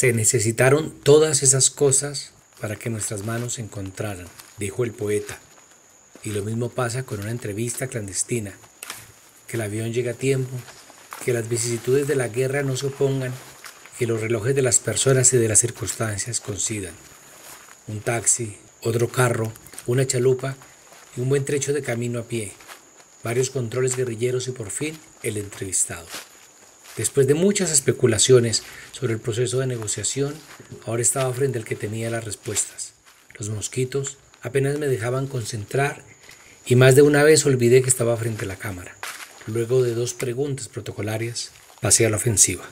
Se necesitaron todas esas cosas para que nuestras manos se encontraran, dijo el poeta. Y lo mismo pasa con una entrevista clandestina, que el avión llegue a tiempo, que las vicisitudes de la guerra no se opongan, que los relojes de las personas y de las circunstancias coincidan. Un taxi, otro carro, una chalupa y un buen trecho de camino a pie, varios controles guerrilleros y por fin el entrevistado. Después de muchas especulaciones sobre el proceso de negociación, ahora estaba frente al que tenía las respuestas. Los mosquitos apenas me dejaban concentrar y más de una vez olvidé que estaba frente a la cámara. Luego de 2 preguntas protocolarias, pasé a la ofensiva.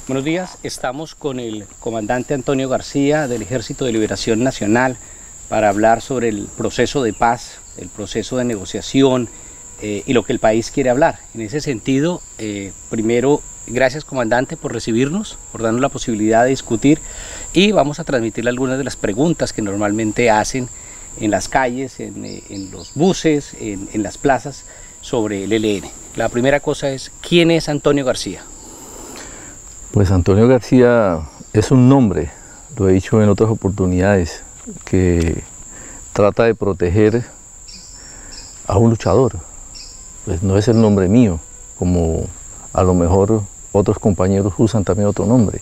Buenos días, estamos con el comandante Antonio García del Ejército de Liberación Nacional para hablar sobre el proceso de paz, el proceso de negociación y lo que el país quiere hablar. En ese sentido, primero, gracias comandante por recibirnos, por darnos la posibilidad de discutir y vamos a transmitirle algunas de las preguntas que normalmente hacen en las calles, en los buses, en las plazas sobre el ELN. La primera cosa es, ¿quién es Antonio García? Pues Antonio García es un nombre, lo he dicho en otras oportunidades, que trata de proteger a un luchador. Pues no es el nombre mío, como a lo mejor otros compañeros usan también otro nombre,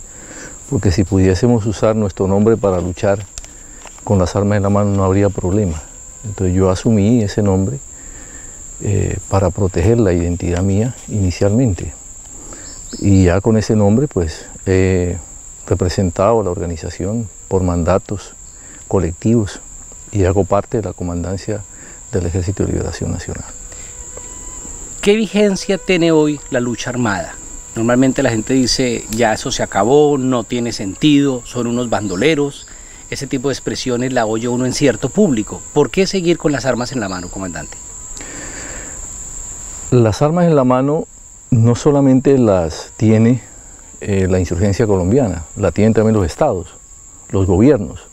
porque si pudiésemos usar nuestro nombre para luchar con las armas en la mano no habría problema. Entonces yo asumí ese nombre para proteger la identidad mía inicialmente. Y ya con ese nombre pues he representado a la organización por mandatos colectivos y hago parte de la comandancia del Ejército de Liberación Nacional. ¿Qué vigencia tiene hoy la lucha armada? Normalmente la gente dice, ya eso se acabó, no tiene sentido, son unos bandoleros. Ese tipo de expresiones la oye uno en cierto público. ¿Por qué seguir con las armas en la mano, comandante? Las armas en la mano no solamente las tiene la insurgencia colombiana, la tienen también los estados, los gobiernos,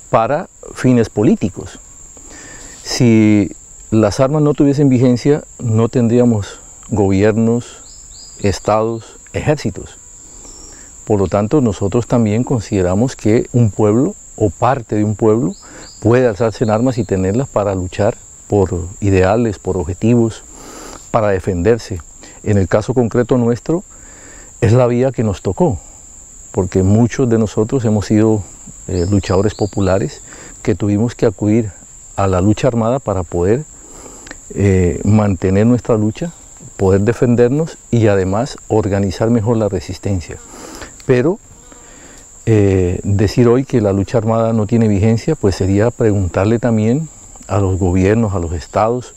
para fines políticos. Si las armas no tuviesen vigencia, no tendríamos gobiernos, estados, ejércitos. Por lo tanto, nosotros también consideramos que un pueblo o parte de un pueblo puede alzarse en armas y tenerlas para luchar por ideales, por objetivos, para defenderse. En el caso concreto nuestro, es la vía que nos tocó, porque muchos de nosotros hemos sido luchadores populares que tuvimos que acudir a la lucha armada para poder mantener nuestra lucha, poder defendernos y además organizar mejor la resistencia. Pero decir hoy que la lucha armada no tiene vigencia, pues sería preguntarle también a los gobiernos, a los estados,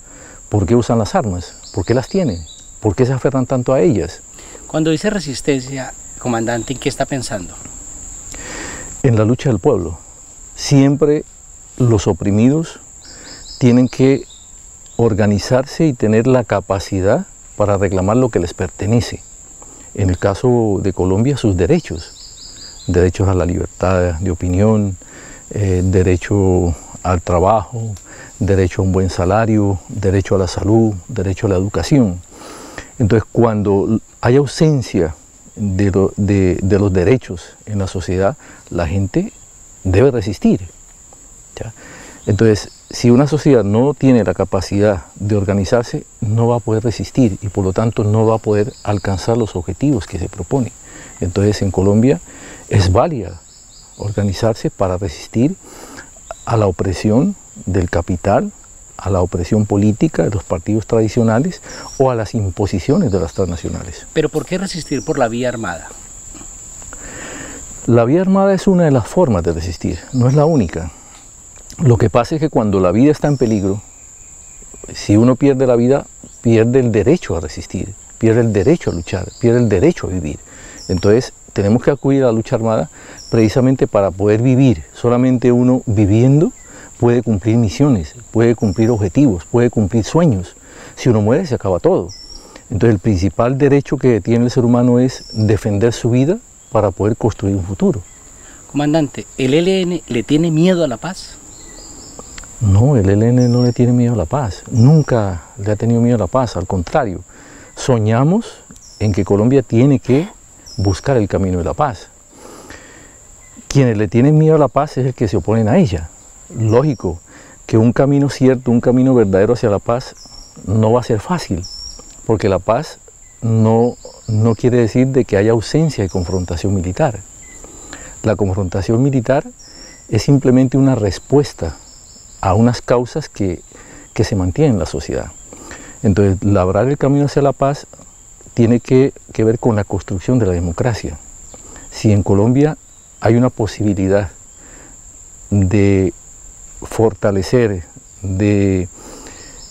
¿por qué usan las armas? ¿Por qué las tienen? ¿Por qué se aferran tanto a ellas? Cuando dice resistencia, comandante, ¿en qué está pensando? En la lucha del pueblo. Siempre los oprimidos tienen que organizarse y tener la capacidad para reclamar lo que les pertenece. En el caso de Colombia, sus derechos. Derechos a la libertad de opinión, derecho al trabajo, derecho a un buen salario, derecho a la salud, derecho a la educación. Entonces, cuando hay ausencia de los derechos en la sociedad, la gente debe resistir, ¿ya? Entonces, si una sociedad no tiene la capacidad de organizarse, no va a poder resistir y por lo tanto no va a poder alcanzar los objetivos que se propone. Entonces, en Colombia es válida organizarse para resistir a la opresión del capital, a la opresión política de los partidos tradicionales o a las imposiciones de las transnacionales. ¿Pero por qué resistir por la vía armada? La vía armada es una de las formas de resistir, no es la única. Lo que pasa es que cuando la vida está en peligro, si uno pierde la vida, pierde el derecho a resistir, pierde el derecho a luchar, pierde el derecho a vivir. Entonces tenemos que acudir a la lucha armada precisamente para poder vivir. Solamente uno viviendo puede cumplir misiones, puede cumplir objetivos, puede cumplir sueños. Si uno muere, se acaba todo. Entonces el principal derecho que tiene el ser humano es defender su vida para poder construir un futuro. Comandante, ¿el ELN le tiene miedo a la paz? No, el ELN no le tiene miedo a la paz, nunca le ha tenido miedo a la paz, al contrario. Soñamos en que Colombia tiene que buscar el camino de la paz. Quienes le tienen miedo a la paz es el que se oponen a ella. Lógico que un camino cierto, un camino verdadero hacia la paz no va a ser fácil, porque la paz no quiere decir de que haya ausencia de confrontación militar. La confrontación militar es simplemente una respuesta a unas causas que se mantienen en la sociedad. Entonces, labrar el camino hacia la paz tiene que ver con la construcción de la democracia. Si en Colombia hay una posibilidad de fortalecer, de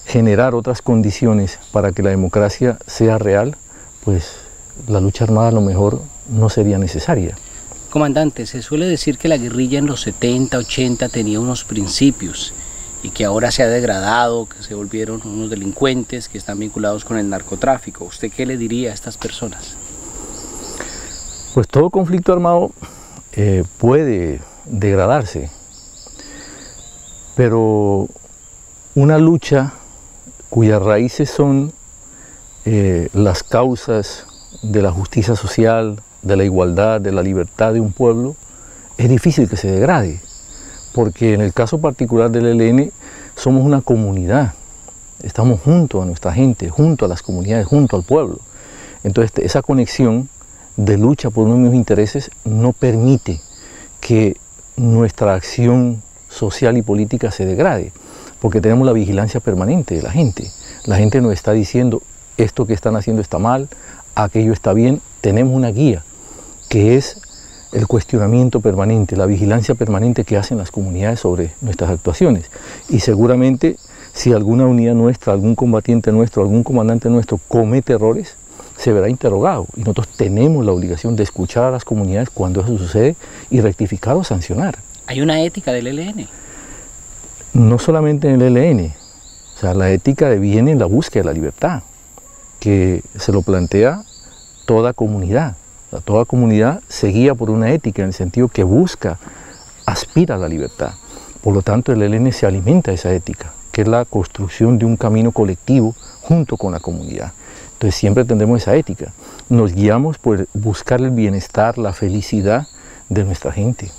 generar otras condiciones para que la democracia sea real, pues la lucha armada a lo mejor no sería necesaria. Comandante, se suele decir que la guerrilla en los 70, 80 tenía unos principios y que ahora se ha degradado, que se volvieron unos delincuentes que están vinculados con el narcotráfico. ¿Usted qué le diría a estas personas? Pues todo conflicto armado puede degradarse, pero una lucha cuyas raíces son las causas de la justicia social, de la igualdad, de la libertad de un pueblo, es difícil que se degrade, porque en el caso particular del ELN somos una comunidad, estamos junto a nuestra gente, junto a las comunidades, junto al pueblo. Entonces esa conexión de lucha por unos mismos intereses no permite que nuestra acción social y política se degrade, porque tenemos la vigilancia permanente de la gente. La gente nos está diciendo esto que están haciendo está mal, aquello está bien. Tenemos una guía que es el cuestionamiento permanente, la vigilancia permanente que hacen las comunidades sobre nuestras actuaciones. Y seguramente si alguna unidad nuestra, algún combatiente nuestro, algún comandante nuestro comete errores, se verá interrogado. Y nosotros tenemos la obligación de escuchar a las comunidades cuando eso sucede y rectificar o sancionar. ¿Hay una ética del ELN? No solamente en el ELN, o sea, la ética viene en la búsqueda de la libertad, que se lo plantea toda comunidad. O sea, toda comunidad se guía por una ética en el sentido que busca, aspira a la libertad. Por lo tanto, el ELN se alimenta de esa ética, que es la construcción de un camino colectivo junto con la comunidad. Entonces siempre tendremos esa ética. Nos guiamos por buscar el bienestar, la felicidad de nuestra gente.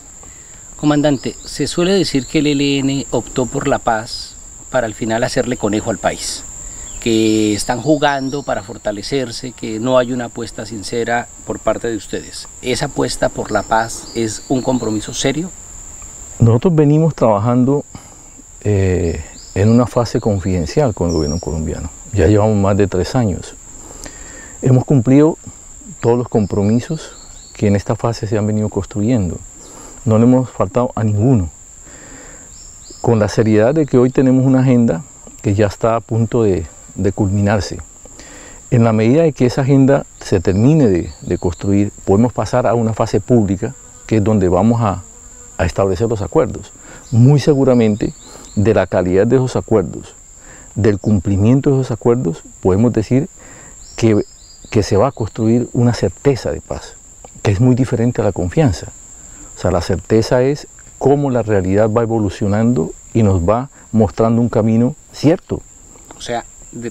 Comandante, se suele decir que el ELN optó por la paz para al final hacerle conejo al país, que están jugando para fortalecerse, que no hay una apuesta sincera por parte de ustedes. ¿Esa apuesta por la paz es un compromiso serio? Nosotros venimos trabajando en una fase confidencial con el gobierno colombiano. Ya llevamos más de 3 años. Hemos cumplido todos los compromisos que en esta fase se han venido construyendo. No le hemos faltado a ninguno. Con la seriedad de que hoy tenemos una agenda que ya está a punto de culminarse. En la medida de que esa agenda se termine de construir, podemos pasar a una fase pública, que es donde vamos a establecer los acuerdos. Muy seguramente, de la calidad de esos acuerdos, del cumplimiento de esos acuerdos, podemos decir que se va a construir una certeza de paz, que es muy diferente a la confianza. O sea, la certeza es cómo la realidad va evolucionando y nos va mostrando un camino cierto. O sea,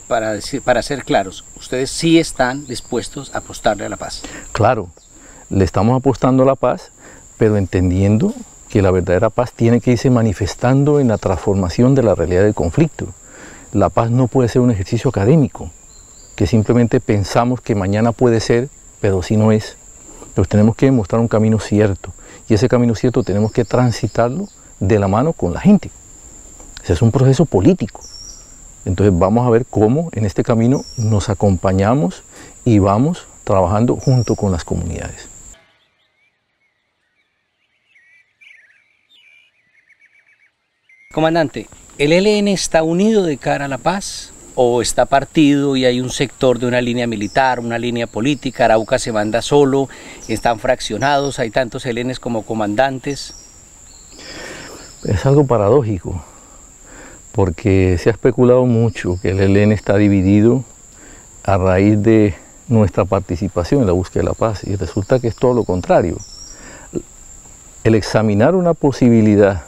para ser claros, ustedes sí están dispuestos a apostarle a la paz. Claro, le estamos apostando a la paz, pero entendiendo que la verdadera paz tiene que irse manifestando en la transformación de la realidad del conflicto. La paz no puede ser un ejercicio académico, que simplemente pensamos que mañana puede ser, pero si no es. Pero tenemos que mostrar un camino cierto, y ese camino cierto tenemos que transitarlo de la mano con la gente. Ese es un proceso político. Entonces vamos a ver cómo en este camino nos acompañamos y vamos trabajando junto con las comunidades. Comandante, ¿el ELN está unido de cara a la paz o está partido y hay un sector de una línea militar, una línea política? Arauca se manda solo, están fraccionados, hay tantos ELNs como comandantes. Es algo paradójico, porque se ha especulado mucho que el ELN está dividido a raíz de nuestra participación en la búsqueda de la paz, y resulta que es todo lo contrario. El examinar una posibilidad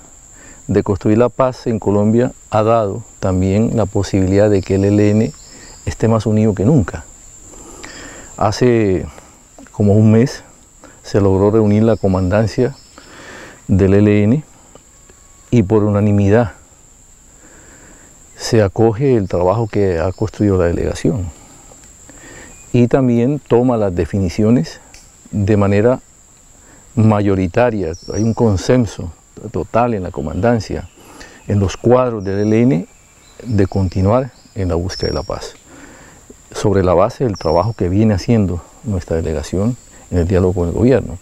de construir la paz en Colombia ha dado también la posibilidad de que el ELN esté más unido que nunca. Hace como un mes se logró reunir la comandancia del ELN y por unanimidad se acoge el trabajo que ha construido la delegación y también toma las definiciones de manera mayoritaria. Hay un consenso total en la comandancia, en los cuadros del ELN, de continuar en la búsqueda de la paz, sobre la base del trabajo que viene haciendo nuestra delegación en el diálogo con el gobierno.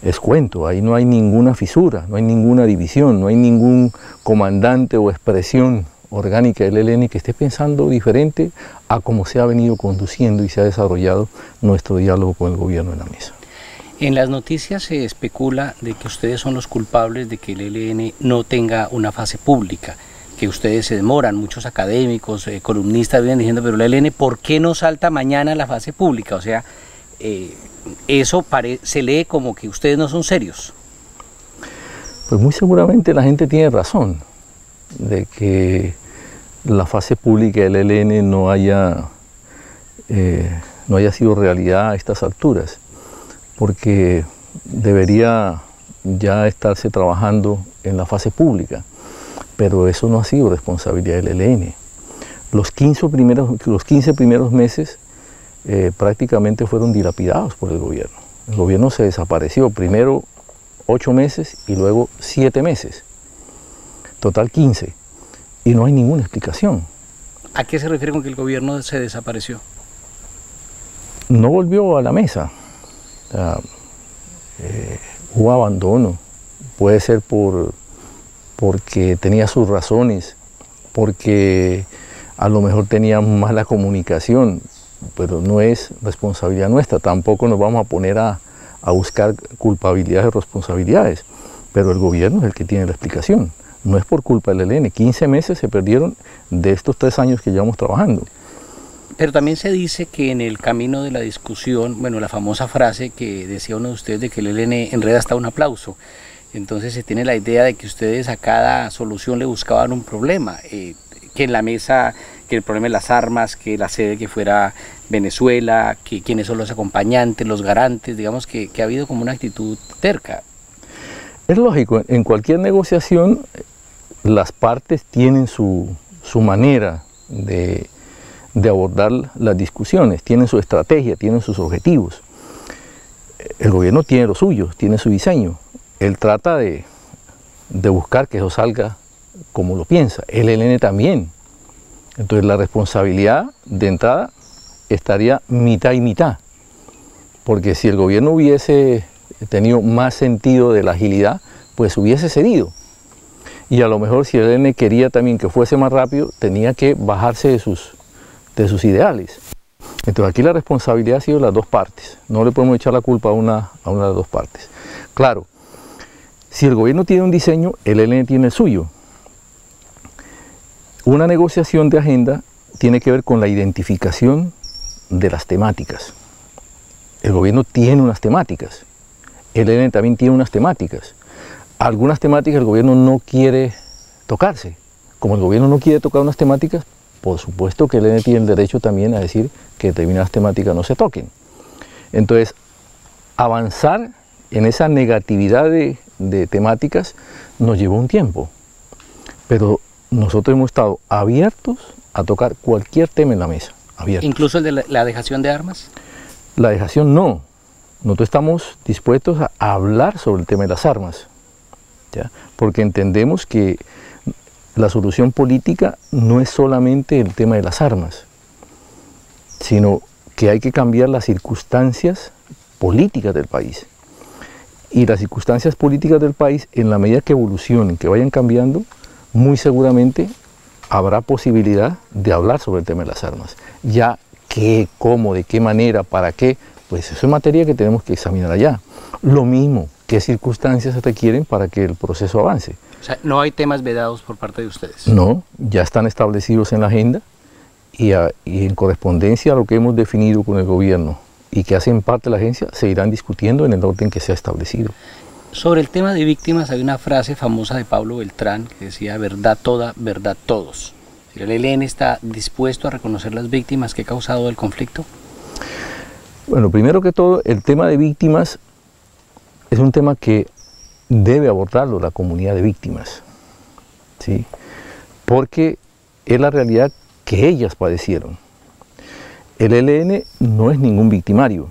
Es cuento, ahí no hay ninguna fisura, no hay ninguna división, no hay ningún comandante o expresión orgánica del ELN que esté pensando diferente a cómo se ha venido conduciendo y se ha desarrollado nuestro diálogo con el gobierno en la mesa. En las noticias se especula de que ustedes son los culpables de que el ELN no tenga una fase pública, que ustedes se demoran, muchos académicos, columnistas vienen diciendo, pero el ELN, ¿por qué no salta mañana a la fase pública? O sea, eso se lee como que ustedes no son serios. Pues muy seguramente la gente tiene razón de que la fase pública del ELN no haya sido realidad a estas alturas, porque debería ya estarse trabajando en la fase pública, pero eso no ha sido responsabilidad del ELN. Los 15 primeros meses prácticamente fueron dilapidados por el gobierno. El gobierno se desapareció, primero 8 meses y luego 7 meses, total 15, y no hay ninguna explicación. ¿A qué se refiere con que el gobierno se desapareció? No volvió a la mesa. O sea, hubo abandono, puede ser porque tenía sus razones, porque a lo mejor tenía mala comunicación, pero no es responsabilidad nuestra. Tampoco nos vamos a poner a buscar culpabilidades o responsabilidades, pero el gobierno es el que tiene la explicación. No es por culpa del ELN, 15 meses se perdieron de estos 3 años que llevamos trabajando. Pero también se dice que en el camino de la discusión, bueno, la famosa frase que decía uno de ustedes de que el ELN enreda hasta un aplauso, entonces se tiene la idea de que ustedes a cada solución le buscaban un problema, que en la mesa, que el problema de las armas, que la sede que fuera Venezuela, que quiénes son los acompañantes, los garantes, digamos que ha habido como una actitud terca. Es lógico, en cualquier negociación las partes tienen su manera de abordar las discusiones, tienen su estrategia, tienen sus objetivos. El gobierno tiene lo suyo, tiene su diseño. Él trata de buscar que eso salga como lo piensa. El ELN también. Entonces la responsabilidad de entrada estaría mitad y mitad. Porque si el gobierno hubiese tenido más sentido de la agilidad, pues hubiese cedido. Y a lo mejor si el ELN quería también que fuese más rápido, tenía que bajarse de sus ideales. Entonces aquí la responsabilidad ha sido de las dos partes, no le podemos echar la culpa a una de las dos partes. Claro, si el gobierno tiene un diseño, el ELN tiene el suyo. Una negociación de agenda tiene que ver con la identificación de las temáticas. El gobierno tiene unas temáticas, el ELN también tiene unas temáticas. Algunas temáticas el gobierno no quiere tocarse. Como el gobierno no quiere tocar unas temáticas, por supuesto que el ELN tiene el derecho también a decir que determinadas temáticas no se toquen. Entonces, avanzar en esa negatividad de temáticas nos llevó un tiempo, pero nosotros hemos estado abiertos a tocar cualquier tema en la mesa. Abiertos. ¿Incluso el de la dejación de armas? La dejación no. Nosotros estamos dispuestos a hablar sobre el tema de las armas, ¿ya? Porque entendemos que la solución política no es solamente el tema de las armas, sino que hay que cambiar las circunstancias políticas del país. Y las circunstancias políticas del país, en la medida que evolucionen, que vayan cambiando, muy seguramente habrá posibilidad de hablar sobre el tema de las armas. Ya qué, cómo, de qué manera, para qué, pues eso es materia que tenemos que examinar allá. Lo mismo, qué circunstancias se requieren para que el proceso avance. O sea, no hay temas vedados por parte de ustedes. No, ya están establecidos en la agenda y en correspondencia a lo que hemos definido con el gobierno y que hacen parte de la agencia, se irán discutiendo en el orden que se ha establecido. Sobre el tema de víctimas hay una frase famosa de Pablo Beltrán que decía: verdad toda, verdad todos. ¿El ELN está dispuesto a reconocer las víctimas que ha causado el conflicto? Bueno, primero que todo, el tema de víctimas es un tema que debe abordarlo la comunidad de víctimas, ¿sí? Porque es la realidad que ellas padecieron. El ELN no es ningún victimario.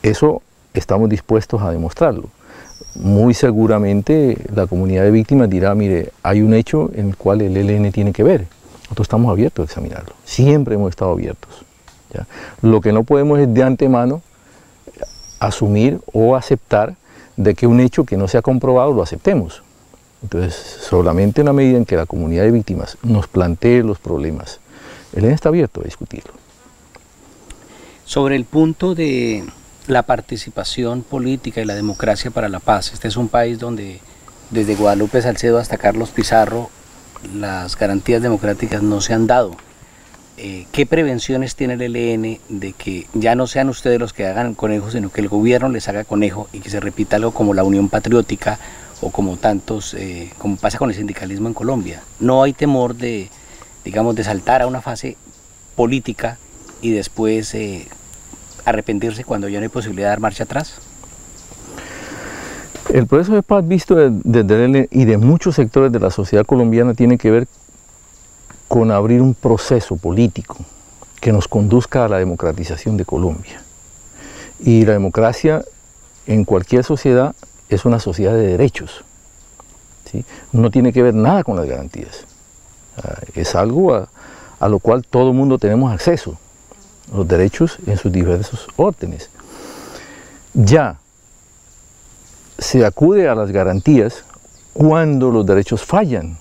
Eso estamos dispuestos a demostrarlo. Muy seguramente la comunidad de víctimas dirá, mire, hay un hecho en el cual el ELN tiene que ver. Nosotros estamos abiertos a examinarlo. Siempre hemos estado abiertos, ¿ya? Lo que no podemos es de antemano asumir o aceptar de que un hecho que no se ha comprobado lo aceptemos. Entonces, solamente en la medida en que la comunidad de víctimas nos plantee los problemas, el ELN está abierto a discutirlo. Sobre el punto de la participación política y la democracia para la paz, este es un país donde desde Guadalupe Salcedo hasta Carlos Pizarro las garantías democráticas no se han dado. ¿Qué prevenciones tiene el ELN de que ya no sean ustedes los que hagan conejo, sino que el gobierno les haga conejo y que se repita algo como la Unión Patriótica o como tantos, como pasa con el sindicalismo en Colombia? ¿No hay temor de, digamos, de saltar a una fase política y después arrepentirse cuando ya no hay posibilidad de dar marcha atrás? El proceso de paz visto desde el ELN y de muchos sectores de la sociedad colombiana tiene que ver con abrir un proceso político que nos conduzca a la democratización de Colombia. Y la democracia en cualquier sociedad es una sociedad de derechos, ¿sí? No tiene que ver nada con las garantías. Es algo a lo cual todo el mundo tenemos acceso, los derechos en sus diversos órdenes. Ya se acude a las garantías cuando los derechos fallan,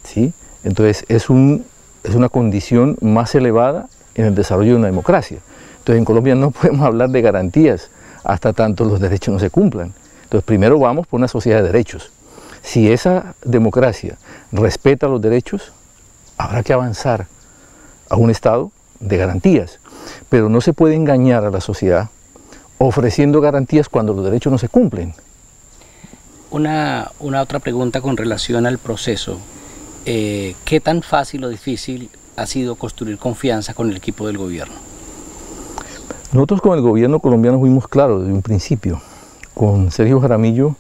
¿sí? Entonces es una condición más elevada en el desarrollo de una democracia. Entonces en Colombia no podemos hablar de garantías hasta tanto los derechos no se cumplan. Entonces primero vamos por una sociedad de derechos. Si esa democracia respeta los derechos, habrá que avanzar a un estado de garantías. Pero no se puede engañar a la sociedad ofreciendo garantías cuando los derechos no se cumplen. Una otra pregunta con relación al proceso. ¿Qué tan fácil o difícil ha sido construir confianza con el equipo del gobierno? Nosotros con el gobierno colombiano fuimos claros desde un principio. Con Sergio Jaramillo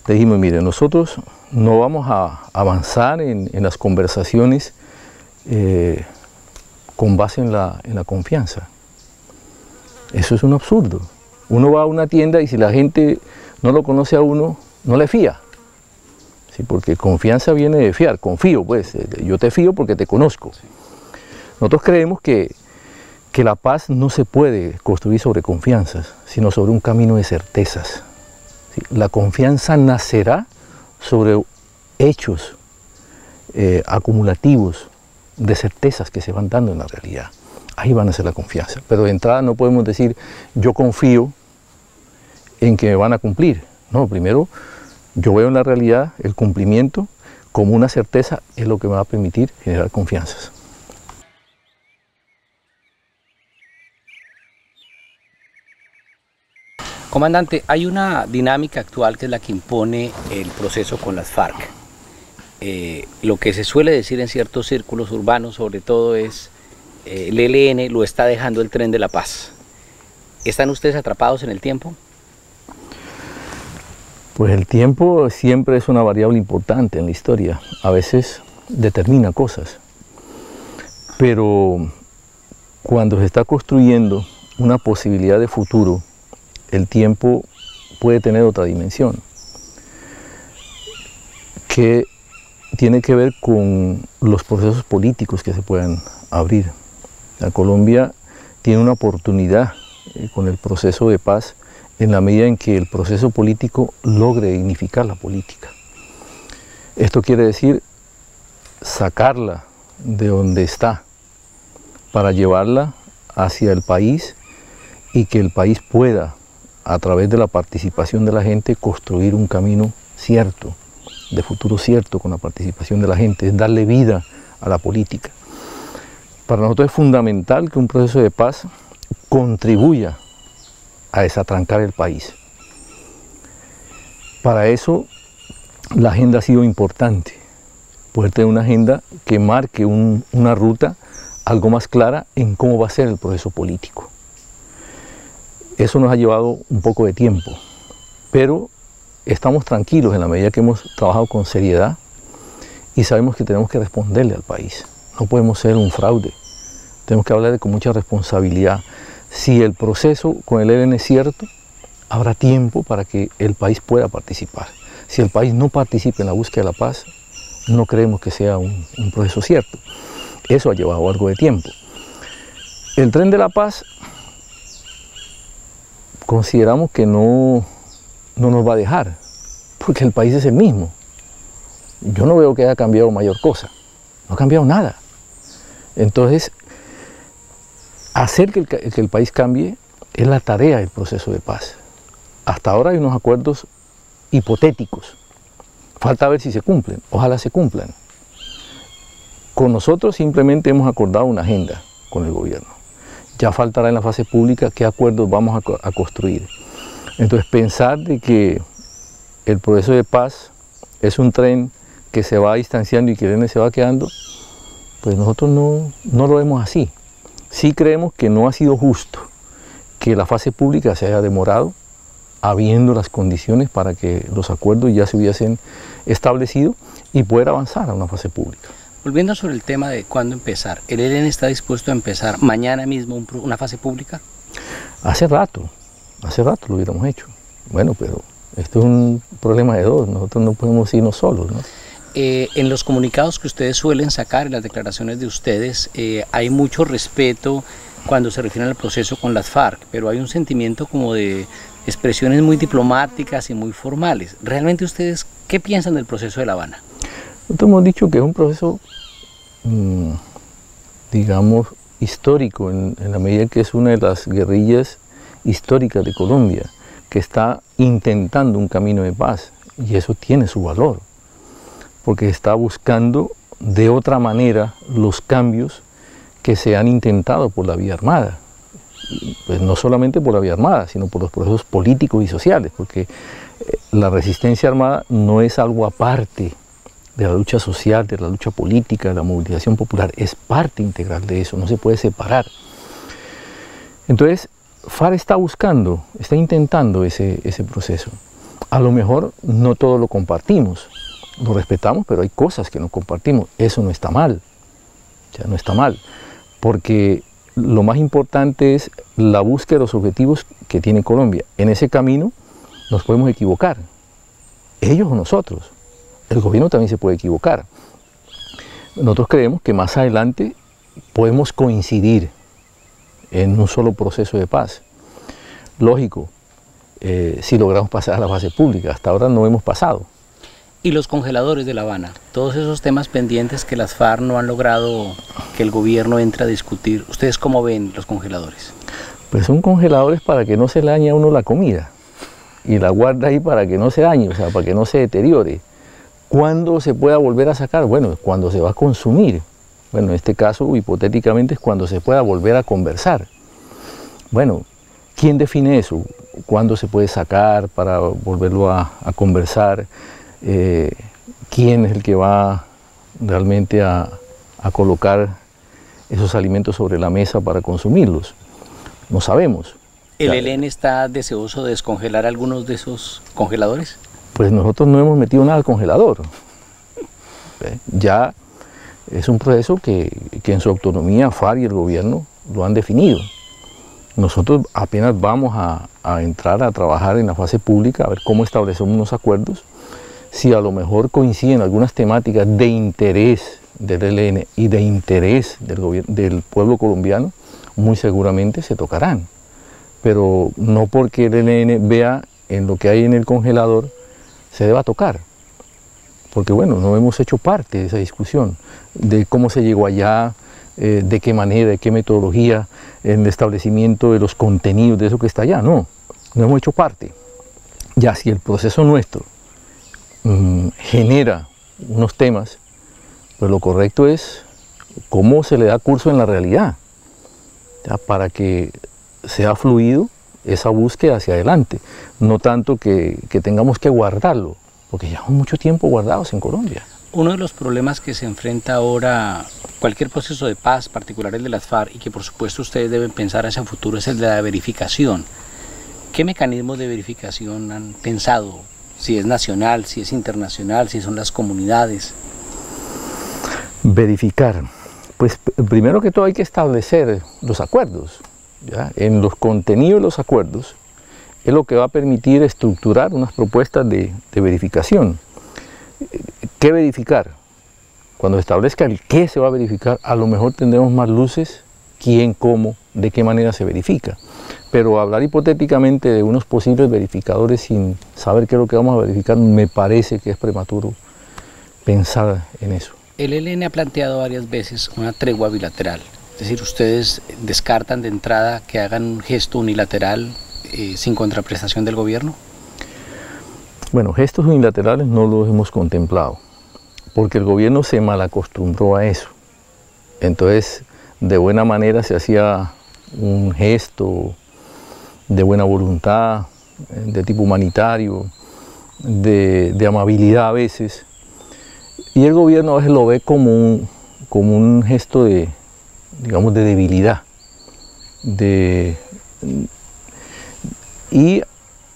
le dijimos, mire, nosotros no vamos a avanzar en las conversaciones con base en la confianza. Eso es un absurdo. Uno va a una tienda y si la gente no lo conoce a uno, no le fía. Sí, porque confianza viene de fiar, confío pues, yo te fío porque te conozco. Sí. Nosotros creemos que la paz no se puede construir sobre confianzas, sino sobre un camino de certezas. ¿Sí? La confianza nacerá sobre hechos acumulativos de certezas que se van dando en la realidad. Ahí van a ser la confianza. Pero de entrada no podemos decir, yo confío en que me van a cumplir. No, primero yo veo en la realidad el cumplimiento como una certeza, es lo que me va a permitir generar confianzas. Comandante, hay una dinámica actual que es la que impone el proceso con las FARC. Lo que se suele decir en ciertos círculos urbanos sobre todo es el ELN lo está dejando el tren de la paz. ¿Están ustedes atrapados en el tiempo? Pues el tiempo siempre es una variable importante en la historia, a veces determina cosas, pero cuando se está construyendo una posibilidad de futuro, el tiempo puede tener otra dimensión, que tiene que ver con los procesos políticos que se puedan abrir. La Colombia tiene una oportunidad con el proceso de paz en la medida en que el proceso político logre dignificar la política. Esto quiere decir sacarla de donde está para llevarla hacia el país y que el país pueda, a través de la participación de la gente, construir un camino cierto, de futuro cierto con la participación de la gente, es darle vida a la política. Para nosotros es fundamental que un proceso de paz contribuya a desatrancar el país. Para eso la agenda ha sido importante, poder tener una agenda que marque una ruta algo más clara en cómo va a ser el proceso político. Eso nos ha llevado un poco de tiempo, pero estamos tranquilos en la medida que hemos trabajado con seriedad y sabemos que tenemos que responderle al país. No podemos ser un fraude, tenemos que hablar con mucha responsabilidad. Si el proceso con el ELN es cierto, habrá tiempo para que el país pueda participar. Si el país no participa en la búsqueda de la paz, no creemos que sea un proceso cierto. Eso ha llevado algo de tiempo. El tren de la paz, consideramos que no nos va a dejar, porque el país es el mismo. Yo no veo que haya cambiado mayor cosa, no ha cambiado nada. Entonces, hacer que el país cambie es la tarea del proceso de paz. Hasta ahora hay unos acuerdos hipotéticos, falta ver si se cumplen, ojalá se cumplan. Con nosotros simplemente hemos acordado una agenda con el gobierno. Ya faltará en la fase pública qué acuerdos vamos a construir. Entonces pensar de que el proceso de paz es un tren que se va distanciando y que el ELN se va quedando, pues nosotros no lo vemos así. Sí creemos que no ha sido justo que la fase pública se haya demorado, habiendo las condiciones para que los acuerdos ya se hubiesen establecido y poder avanzar a una fase pública. Volviendo sobre el tema de cuándo empezar, ¿el ELN está dispuesto a empezar mañana mismo una fase pública? Hace rato lo hubiéramos hecho. Bueno, pero esto es un problema de dos, nosotros no podemos irnos solos, ¿no? En los comunicados que ustedes suelen sacar, en las declaraciones de ustedes, hay mucho respeto cuando se refieren al proceso con las FARC, pero hay un sentimiento como de expresiones muy diplomáticas y muy formales. ¿Realmente ustedes qué piensan del proceso de La Habana? Nosotros hemos dicho que es un proceso, digamos, histórico, en la medida que es una de las guerrillas históricas de Colombia, que está intentando un camino de paz, y eso tiene su valor, porque está buscando de otra manera los cambios que se han intentado por la vía armada. Pues no solamente por la vía armada, sino por los procesos políticos y sociales, porque la resistencia armada no es algo aparte de la lucha social, de la lucha política, de la movilización popular, es parte integral de eso, no se puede separar. Entonces, FARC está intentando ese proceso. A lo mejor no todo lo compartimos, lo respetamos, pero hay cosas que no compartimos, eso no está mal, o sea, no está mal, porque lo más importante es la búsqueda de los objetivos que tiene Colombia. En ese camino nos podemos equivocar, ellos o nosotros. El gobierno también se puede equivocar. Nosotros creemos que más adelante podemos coincidir en un solo proceso de paz. Lógico, si logramos pasar a la fase pública, hasta ahora no hemos pasado. Y los congeladores de La Habana, todos esos temas pendientes que las FARC no han logrado que el gobierno entre a discutir, ¿ustedes cómo ven los congeladores? Pues son congeladores para que no se le dañe a uno la comida y la guarda ahí para que no se dañe, o sea, para que no se deteriore. ¿Cuándo se pueda volver a sacar? Bueno, cuando se va a consumir. Bueno, en este caso, hipotéticamente, es cuando se pueda volver a conversar. Bueno, ¿quién define eso? ¿Cuándo se puede sacar para volverlo a conversar? ¿Quién es el que va realmente a colocar esos alimentos sobre la mesa para consumirlos? No sabemos. ¿El ELN está deseoso de descongelar algunos de esos congeladores? Pues nosotros no hemos metido nada al congelador. Ya es un proceso que en su autonomía FARC y el gobierno lo han definido. Nosotros apenas vamos a entrar a trabajar en la fase pública, a ver cómo establecemos unos acuerdos. Si a lo mejor coinciden algunas temáticas de interés del ELN y de interés del pueblo colombiano, muy seguramente se tocarán. Pero no porque el ELN vea en lo que hay en el congelador se deba tocar, porque bueno, no hemos hecho parte de esa discusión, de cómo se llegó allá, de qué manera, de qué metodología, en el establecimiento de los contenidos de eso que está allá, no hemos hecho parte. Ya si el proceso nuestro genera unos temas, pues lo correcto es cómo se le da curso en la realidad, ya, para que sea fluido esa búsqueda hacia adelante, no tanto que tengamos que guardarlo, porque llevamos mucho tiempo guardados en Colombia. Uno de los problemas que se enfrenta ahora cualquier proceso de paz, particular el de las FARC, y que por supuesto ustedes deben pensar hacia el futuro, es el de la verificación. ¿Qué mecanismos de verificación han pensado? Si es nacional, si es internacional, si son las comunidades. Verificar. Pues primero que todo hay que establecer los acuerdos, ¿ya? En los contenidos de los acuerdos es lo que va a permitir estructurar unas propuestas de verificación. ¿Qué verificar? Cuando establezca el qué se va a verificar, a lo mejor tendremos más luces, quién, cómo, de qué manera se verifica. Pero hablar hipotéticamente de unos posibles verificadores sin saber qué es lo que vamos a verificar, me parece que es prematuro pensar en eso. El ELN ha planteado varias veces una tregua bilateral, es decir, ustedes descartan de entrada que hagan un gesto unilateral sin contraprestación del gobierno. Bueno, gestos unilaterales no los hemos contemplado, porque el gobierno se malacostumbró a eso. Entonces, de buena manera se hacía un gesto de buena voluntad, de tipo humanitario, de amabilidad a veces, y el gobierno a veces lo ve como un gesto de, digamos, de debilidad. Y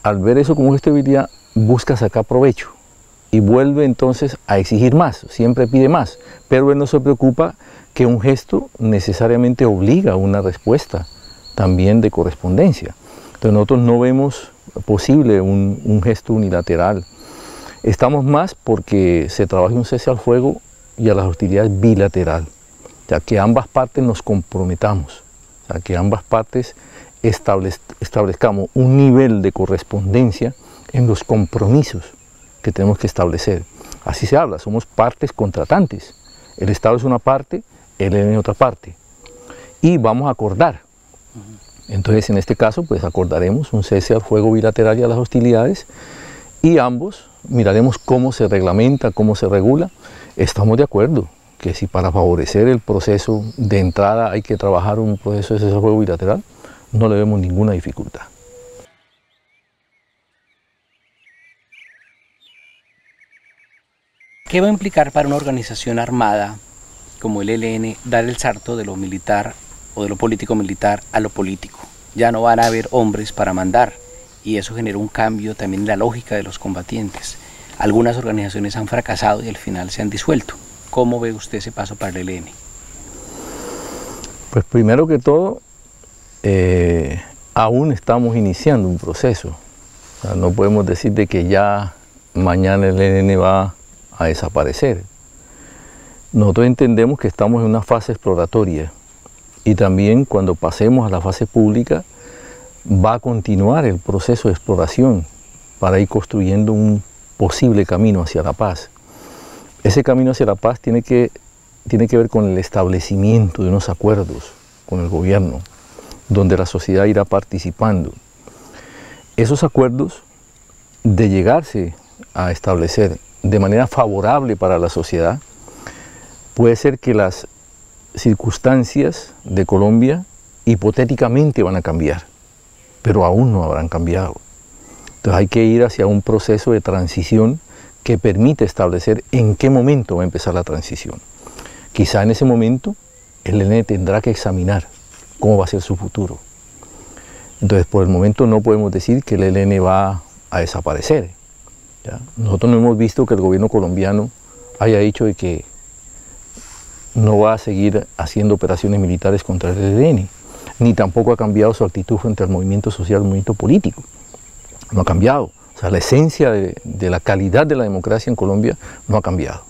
al ver eso como gesto de debilidad, busca sacar provecho y vuelve entonces a exigir más, siempre pide más, pero él no se preocupa que un gesto necesariamente obliga a una respuesta también de correspondencia. Entonces nosotros no vemos posible un gesto unilateral. Estamos más porque se trabaja un cese al fuego y a las hostilidades bilateral, ya que ambas partes nos comprometamos, ya que ambas partes establezcamos un nivel de correspondencia en los compromisos que tenemos que establecer. Así se habla, somos partes contratantes. El Estado es una parte, el ELN es otra parte. Y vamos a acordar. Entonces, en este caso, pues acordaremos un cese al fuego bilateral y a las hostilidades y ambos miraremos cómo se reglamenta, cómo se regula. Estamos de acuerdo que si para favorecer el proceso de entrada hay que trabajar un proceso de cese al fuego bilateral, no le vemos ninguna dificultad. ¿Qué va a implicar para una organización armada como el ELN dar el salto de lo militar o de lo político-militar a lo político? Ya no van a haber hombres para mandar y eso genera un cambio también en la lógica de los combatientes. Algunas organizaciones han fracasado y al final se han disuelto. ¿Cómo ve usted ese paso para el ELN? Pues primero que todo, aún estamos iniciando un proceso. O sea, no podemos decir de que ya mañana el ELN va a desaparecer. Nosotros entendemos que estamos en una fase exploratoria y también cuando pasemos a la fase pública va a continuar el proceso de exploración para ir construyendo un posible camino hacia la paz. Ese camino hacia la paz tiene que ver con el establecimiento de unos acuerdos con el gobierno, donde la sociedad irá participando. Esos acuerdos, de llegarse a establecer de manera favorable para la sociedad, puede ser que las circunstancias de Colombia hipotéticamente van a cambiar, pero aún no habrán cambiado. Entonces hay que ir hacia un proceso de transición que permite establecer en qué momento va a empezar la transición. Quizá en ese momento el ELN tendrá que examinar cómo va a ser su futuro. Entonces por el momento no podemos decir que el ELN va a desaparecer. ¿Ya? Nosotros no hemos visto que el gobierno colombiano haya dicho de que no va a seguir haciendo operaciones militares contra el ELN, ni tampoco ha cambiado su actitud frente al movimiento social, al movimiento político. No ha cambiado. O sea, la esencia de la calidad de la democracia en Colombia no ha cambiado.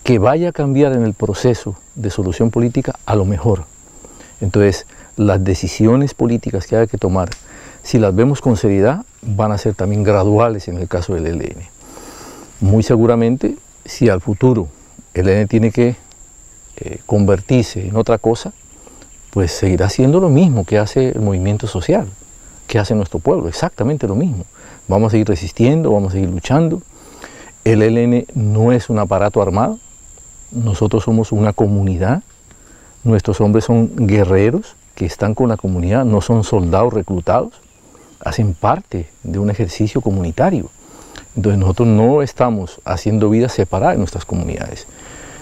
Que vaya a cambiar en el proceso de solución política, a lo mejor. Entonces, las decisiones políticas que haya que tomar, si las vemos con seriedad, van a ser también graduales en el caso del ELN. Muy seguramente, si al futuro el ELN tiene que convertirse en otra cosa, pues seguirá siendo lo mismo que hace el movimiento social, que hace nuestro pueblo, exactamente lo mismo. Vamos a seguir resistiendo, vamos a seguir luchando. El ELN no es un aparato armado, nosotros somos una comunidad, nuestros hombres son guerreros que están con la comunidad, no son soldados reclutados, hacen parte de un ejercicio comunitario. Entonces nosotros no estamos haciendo vida separada en nuestras comunidades.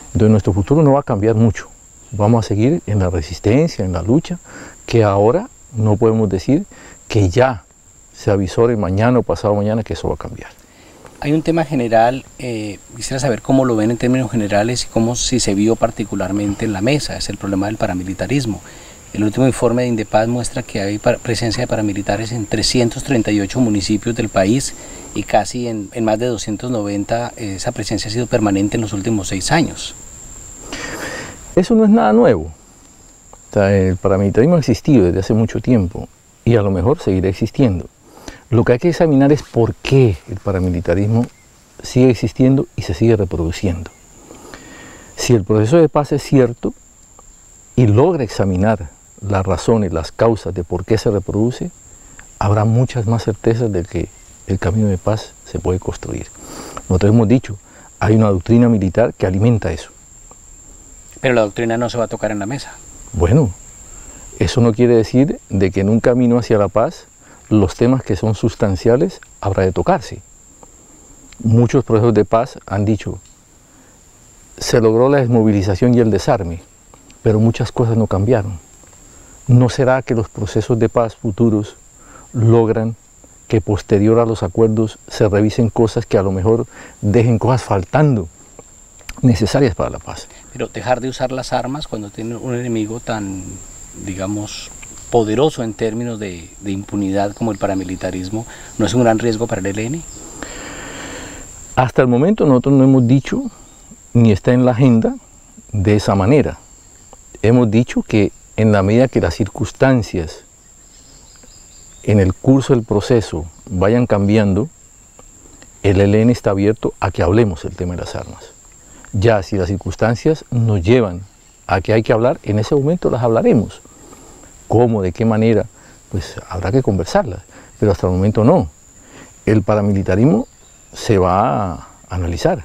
Entonces nuestro futuro no va a cambiar mucho. Vamos a seguir en la resistencia, en la lucha, que ahora no podemos decir que ya se avisore mañana o pasado mañana que eso va a cambiar. Hay un tema general, quisiera saber cómo lo ven en términos generales y cómo si se vio particularmente en la mesa, es el problema del paramilitarismo. El último informe de Indepaz muestra que hay presencia de paramilitares en 338 municipios del país y casi en más de 290 esa presencia ha sido permanente en los últimos 6 años. Eso no es nada nuevo. O sea, el paramilitarismo ha existido desde hace mucho tiempo y a lo mejor seguirá existiendo. Lo que hay que examinar es por qué el paramilitarismo sigue existiendo y se sigue reproduciendo. Si el proceso de paz es cierto y logra examinar las razones, las causas de por qué se reproduce, habrá muchas más certezas de que el camino de paz se puede construir. Nosotros hemos dicho, hay una doctrina militar que alimenta eso. Pero la doctrina no se va a tocar en la mesa. Bueno, eso no quiere decir de que en un camino hacia la paz los temas que son sustanciales habrá de tocarse. Muchos procesos de paz han dicho, se logró la desmovilización y el desarme, pero muchas cosas no cambiaron. ¿No será que los procesos de paz futuros logran que posterior a los acuerdos se revisen cosas que a lo mejor dejen cosas faltando necesarias para la paz? Pero dejar de usar las armas cuando tiene un enemigo tan, digamos, poderoso en términos de impunidad como el paramilitarismo, ¿no es un gran riesgo para el ELN? Hasta el momento nosotros no hemos dicho, ni está en la agenda, de esa manera. Hemos dicho que en la medida que las circunstancias en el curso del proceso vayan cambiando, el ELN está abierto a que hablemos el tema de las armas. Ya si las circunstancias nos llevan a que hay que hablar, en ese momento las hablaremos. ¿Cómo? ¿De qué manera? Pues habrá que conversarlas, pero hasta el momento no. El paramilitarismo se va a analizar,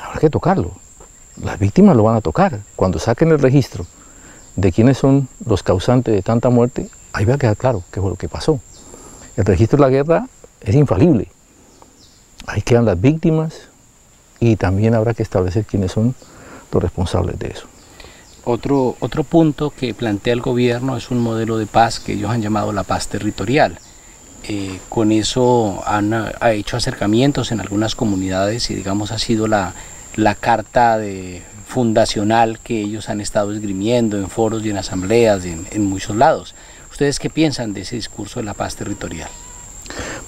habrá que tocarlo. Las víctimas lo van a tocar. Cuando saquen el registro de quiénes son los causantes de tanta muerte, ahí va a quedar claro qué fue lo que pasó. El registro de la guerra es infalible. Ahí quedan las víctimas y también habrá que establecer quiénes son los responsables de eso. Otro punto que plantea el gobierno es un modelo de paz que ellos han llamado la paz territorial. Con eso ha hecho acercamientos en algunas comunidades y digamos ha sido la carta fundacional que ellos han estado esgrimiendo en foros y en asambleas y en muchos lados. ¿Ustedes qué piensan de ese discurso de la paz territorial?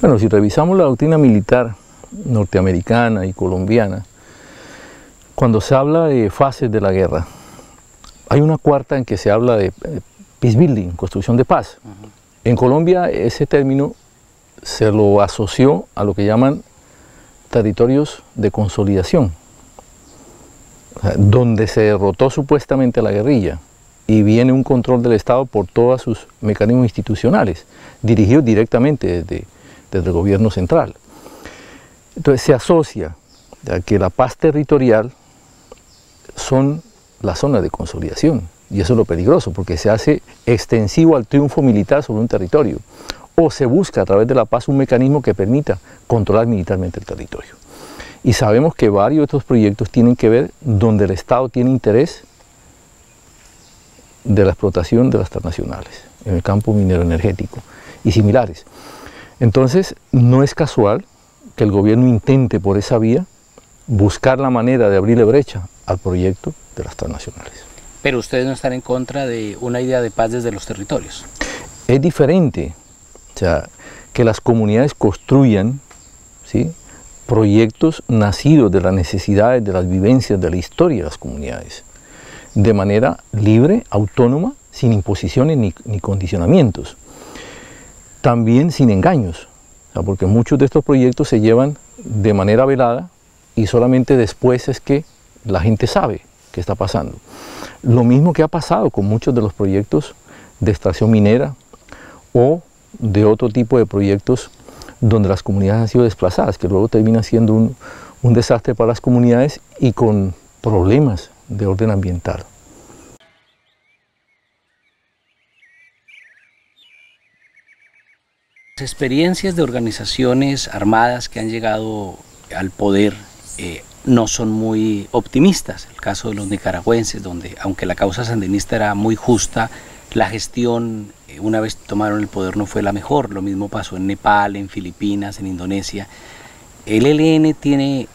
Bueno, si revisamos la doctrina militar norteamericana y colombiana, cuando se habla de fases de la guerra, hay una cuarta en que se habla de peace building, construcción de paz. En Colombia ese término se lo asoció a lo que llaman territorios de consolidación, o sea, donde se derrotó supuestamente a la guerrilla y viene un control del Estado por todos sus mecanismos institucionales, dirigidos directamente desde el gobierno central. Entonces se asocia a que la paz territorial son las zonas de consolidación, y eso es lo peligroso, porque se hace extensivo al triunfo militar sobre un territorio, o se busca a través de la paz un mecanismo que permita controlar militarmente el territorio. Y sabemos que varios de estos proyectos tienen que ver donde el Estado tiene interés de la explotación de las transnacionales, en el campo minero energético y similares. Entonces, no es casual que el gobierno intente por esa vía buscar la manera de abrirle brecha al proyecto de las transnacionales. Pero ustedes no están en contra de una idea de paz desde los territorios. Es diferente, o sea, que las comunidades construyan, ¿sí?, proyectos nacidos de las necesidades, de las vivencias, de la historia de las comunidades, de manera libre, autónoma, sin imposiciones ni condicionamientos. También sin engaños, o sea, porque muchos de estos proyectos se llevan de manera velada y solamente después es que la gente sabe qué está pasando. Lo mismo que ha pasado con muchos de los proyectos de extracción minera o de otro tipo de proyectos donde las comunidades han sido desplazadas, que luego termina siendo un desastre para las comunidades y con problemas de orden ambiental. Las experiencias de organizaciones armadas que han llegado al poder no son muy optimistas. El caso de los nicaragüenses, donde aunque la causa sandinista era muy justa, la gestión una vez tomaron el poder no fue la mejor. Lo mismo pasó en Nepal, en Filipinas, en Indonesia. El ELN tiene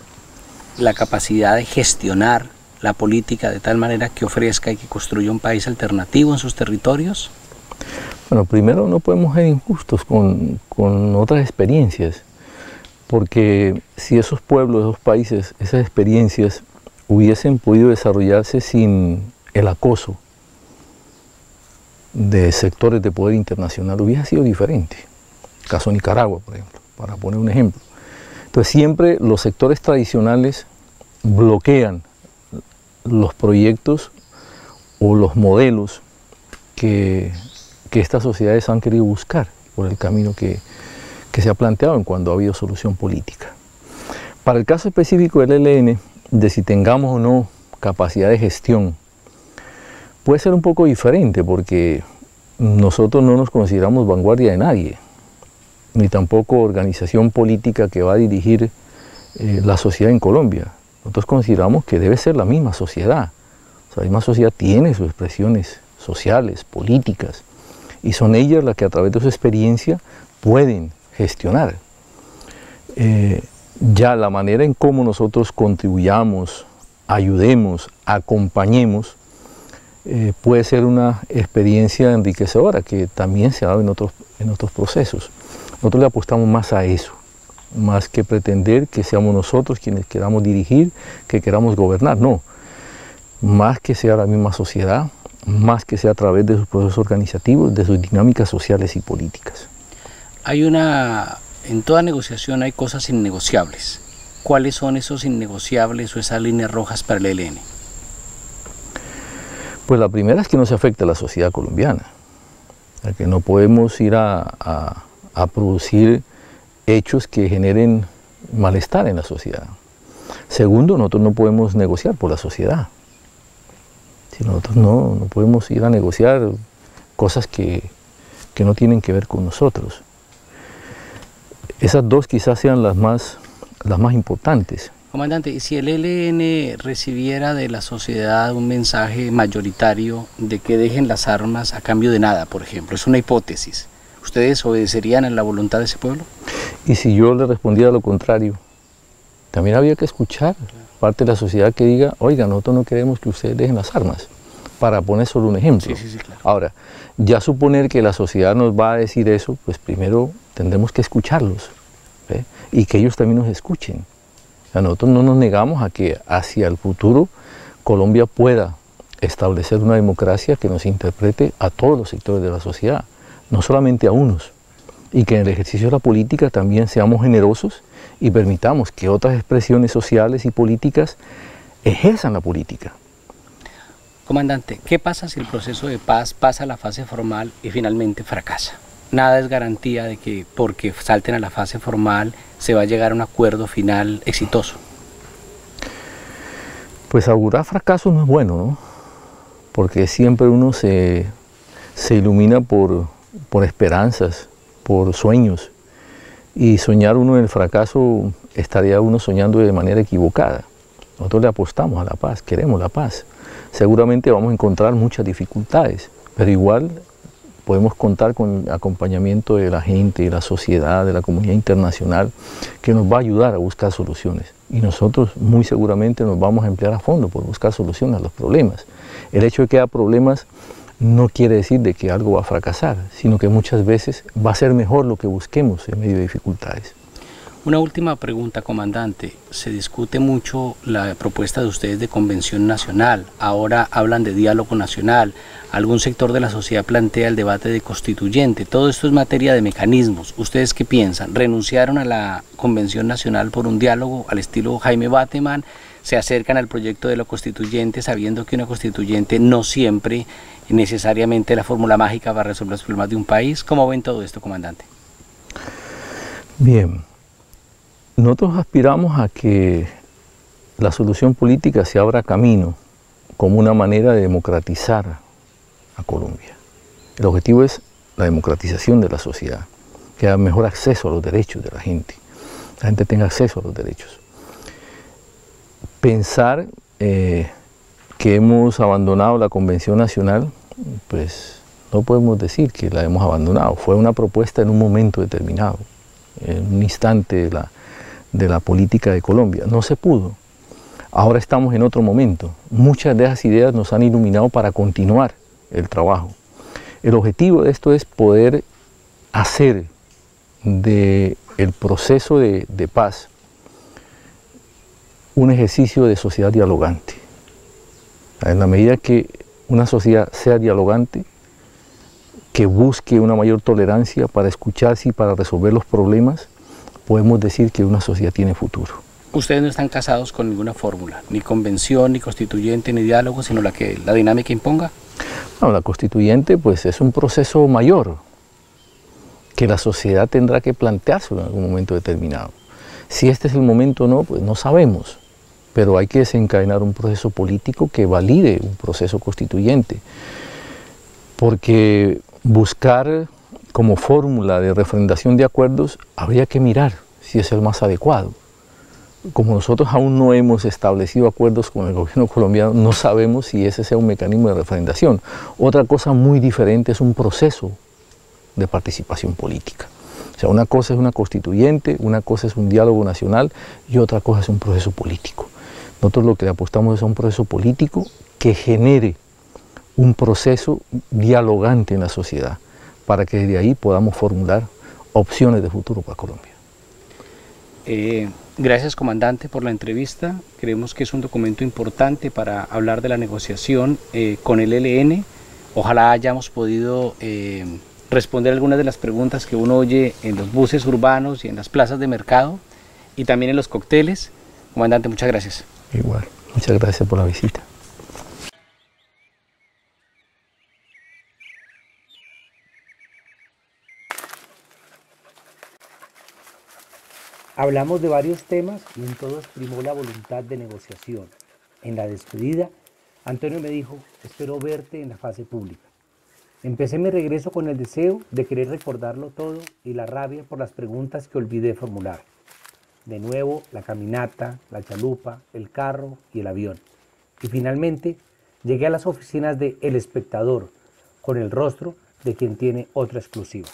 la capacidad de gestionar la política de tal manera que ofrezca y que construya un país alternativo en sus territorios. Bueno, primero no podemos ser injustos con otras experiencias, porque si esos pueblos, esos países, esas experiencias hubiesen podido desarrollarse sin el acoso de sectores de poder internacional, hubiera sido diferente. El caso de Nicaragua, por ejemplo, para poner un ejemplo. Entonces siempre los sectores tradicionales bloquean los proyectos o los modelos que estas sociedades han querido buscar por el camino que se ha planteado en cuanto ha habido solución política. Para el caso específico del ELN, de si tengamos o no capacidad de gestión, puede ser un poco diferente porque nosotros no nos consideramos vanguardia de nadie, ni tampoco organización política que va a dirigir la sociedad en Colombia. Nosotros consideramos que debe ser la misma sociedad. O sea, la misma sociedad tiene sus expresiones sociales, políticas, y son ellas las que a través de su experiencia pueden gestionar. Ya la manera en cómo nosotros contribuyamos, ayudemos, acompañemos, puede ser una experiencia enriquecedora que también se ha dado en otros procesos. Nosotros le apostamos más a eso, más que pretender que seamos nosotros quienes queramos dirigir, que queramos gobernar, no. Más que sea la misma sociedad, más que sea a través de sus procesos organizativos, de sus dinámicas sociales y políticas. En toda negociación hay cosas innegociables. ¿Cuáles son esos innegociables o esas líneas rojas para el ELN? Pues la primera es que no se afecte a la sociedad colombiana, que no podemos ir a producir hechos que generen malestar en la sociedad. Segundo, nosotros no podemos negociar por la sociedad. Si nosotros no podemos ir a negociar cosas que no tienen que ver con nosotros. Esas dos quizás sean las más importantes. Comandante, ¿y si el ELN recibiera de la sociedad un mensaje mayoritario de que dejen las armas a cambio de nada, por ejemplo? Es una hipótesis. ¿Ustedes obedecerían a la voluntad de ese pueblo? Y si yo le respondiera lo contrario, también había que escuchar parte de la sociedad que diga, oiga, nosotros no queremos que ustedes dejen las armas, para poner solo un ejemplo. Sí, claro. Ahora, ya suponer que la sociedad nos va a decir eso, pues primero tendremos que escucharlos, ¿ve? Y que ellos también nos escuchen. O sea, nosotros no nos negamos a que hacia el futuro Colombia pueda establecer una democracia que nos interprete a todos los sectores de la sociedad, no solamente a unos, y que en el ejercicio de la política también seamos generosos y permitamos que otras expresiones sociales y políticas ejerzan la política. Comandante, ¿qué pasa si el proceso de paz pasa a la fase formal y finalmente fracasa? Nada es garantía de que porque salten a la fase formal se va a llegar a un acuerdo final exitoso. Pues augurar fracaso no es bueno, ¿no? Porque siempre uno se ilumina por esperanzas, por sueños, y soñar uno en el fracaso estaría uno soñando de manera equivocada. Nosotros le apostamos a la paz, queremos la paz. Seguramente vamos a encontrar muchas dificultades, pero igual podemos contar con el acompañamiento de la gente, de la sociedad, de la comunidad internacional, que nos va a ayudar a buscar soluciones. Y nosotros muy seguramente nos vamos a emplear a fondo por buscar soluciones a los problemas. El hecho de que haya problemas no quiere decir de que algo va a fracasar, sino que muchas veces va a ser mejor lo que busquemos en medio de dificultades. Una última pregunta, comandante. Se discute mucho la propuesta de ustedes de convención nacional. Ahora hablan de diálogo nacional. Algún sector de la sociedad plantea el debate de constituyente. Todo esto es materia de mecanismos. ¿Ustedes qué piensan? ¿Renunciaron a la convención nacional por un diálogo al estilo Jaime Bateman? ¿Se acercan al proyecto de lo constituyente sabiendo que una constituyente no siempre necesariamente la fórmula mágica para resolver los problemas de un país? ¿Cómo ven todo esto, comandante? Bien. Nosotros aspiramos a que la solución política se abra camino como una manera de democratizar a Colombia. El objetivo es la democratización de la sociedad, que haya mejor acceso a los derechos de la gente tenga acceso a los derechos. Pensar que hemos abandonado la Convención Nacional, pues no podemos decir que la hemos abandonado. Fue una propuesta en un momento determinado, en un instante de la política de Colombia. No se pudo. Ahora estamos en otro momento. Muchas de esas ideas nos han iluminado para continuar el trabajo. El objetivo de esto es poder hacer del proceso de paz un ejercicio de sociedad dialogante. En la medida que una sociedad sea dialogante, que busque una mayor tolerancia para escucharse y para resolver los problemas, podemos decir que una sociedad tiene futuro. Ustedes no están casados con ninguna fórmula, ni convención, ni constituyente, ni diálogo, sino la que la dinámica imponga. No, la constituyente pues es un proceso mayor que la sociedad tendrá que plantearse en algún momento determinado. Si este es el momento o no, pues no sabemos, pero hay que desencadenar un proceso político que valide un proceso constituyente, porque buscar como fórmula de refrendación de acuerdos habría que mirar si es el más adecuado. Como nosotros aún no hemos establecido acuerdos con el gobierno colombiano, no sabemos si ese sea un mecanismo de refrendación. Otra cosa muy diferente es un proceso de participación política. O sea, una cosa es una constituyente, una cosa es un diálogo nacional y otra cosa es un proceso político. Nosotros lo que le apostamos es a un proceso político que genere un proceso dialogante en la sociedad para que desde ahí podamos formular opciones de futuro para Colombia. Gracias, comandante, por la entrevista. Creemos que es un documento importante para hablar de la negociación con el ELN. Ojalá hayamos podido responder algunas de las preguntas que uno oye en los buses urbanos y en las plazas de mercado y también en los cócteles. Comandante, muchas gracias. Igual, muchas gracias por la visita. Hablamos de varios temas y en todos primó la voluntad de negociación. En la despedida, Antonio me dijo: espero verte en la fase pública. Empecé mi regreso con el deseo de querer recordarlo todo y la rabia por las preguntas que olvidé formular. De nuevo, la caminata, la chalupa, el carro y el avión. Y finalmente, llegué a las oficinas de El Espectador, con el rostro de quien tiene otra exclusiva.